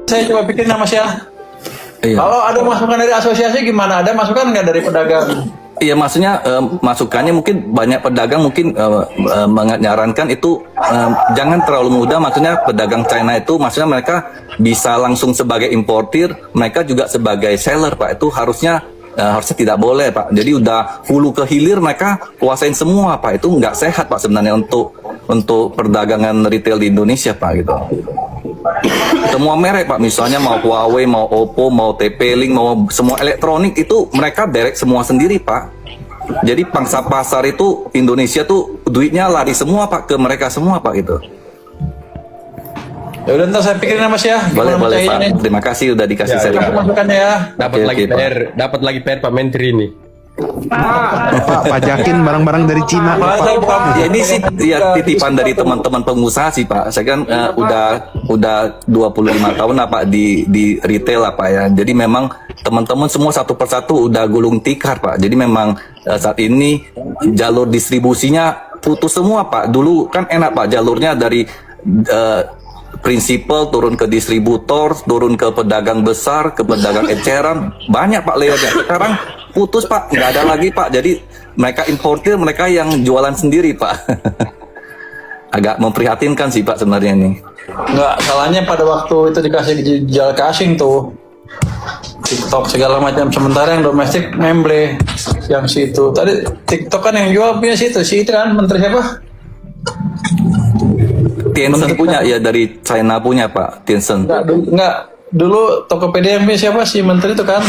Saya coba pikir nama ya. Iya. Kalau ada masukan dari asosiasi gimana? Ada masukan nggak dari pedagang? Iya, maksudnya masukannya mungkin banyak pedagang mungkin menyarankan itu jangan terlalu mudah. Maksudnya pedagang China itu maksudnya mereka bisa langsung sebagai importir, mereka juga sebagai seller, Pak. Itu harusnya tidak boleh, Pak. Jadi udah hulu ke hilir mereka kuasain semua, Pak. Itu nggak sehat, Pak, sebenarnya untuk perdagangan retail di Indonesia, Pak, gitu. Semua merek, Pak, misalnya mau Huawei, mau Oppo, mau TP-Link, mau semua elektronik itu mereka derek semua sendiri, Pak. Jadi pangsa pasar itu Indonesia tuh duitnya lari semua, Pak, ke mereka semua, Pak, gitu. Ya udah, ntar saya pikirin Mas ya. Boleh, Gimana boleh, Pak. mencainya nih. Terima kasih udah dikasih Ya, sharing. Kasih masukannya ya. Dapat Oke, lagi oke, Pak. PR, dapat lagi PR Pak Menteri ini. Pak, pajakin barang-barang dari Cina, Pak. Ya, ini sih ya titipan dari teman-teman pengusaha sih, Pak. Saya kan udah 25 tahun lah, Pak, di retail lah, Pak, ya. Jadi memang teman-teman semua satu persatu udah gulung tikar, Pak. Jadi memang saat ini jalur distribusinya putus semua, Pak. Dulu kan enak, Pak, jalurnya dari prinsipal turun ke distributor, turun ke pedagang besar, ke pedagang eceran, banyak, Pak, layernya. Sekarang putus, Pak, nggak ada lagi, Pak. Jadi mereka importir, mereka yang jualan sendiri, Pak. Agak memprihatinkan sih, Pak, sebenarnya ini. Nggak, salahnya pada waktu itu dikasih jual ke asing tuh. TikTok segala macam, sementara yang domestik memble yang situ. Tadi TikTok kan yang jual punya situ, si itu kan menteri siapa? Tencent punya, ya dari China punya, Pak, Tencent. Dulu Tokopedia yang punya siapa si menteri itu kan?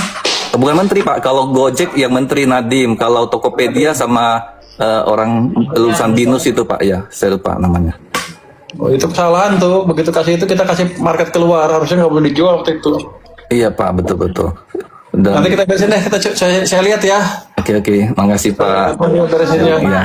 Bukan menteri, Pak. Kalau Gojek yang menteri Nadiem, kalau Tokopedia sama orang lulusan BINUS itu, Pak, ya, saya lupa namanya. Oh, itu kesalahan tuh. Begitu kasih itu kita kasih market keluar, harusnya nggak boleh dijual waktu itu. Iya, Pak, betul-betul. Nanti kita beresin deh, saya lihat ya. Oke, makasih, Pak. Beresin ya. Iya.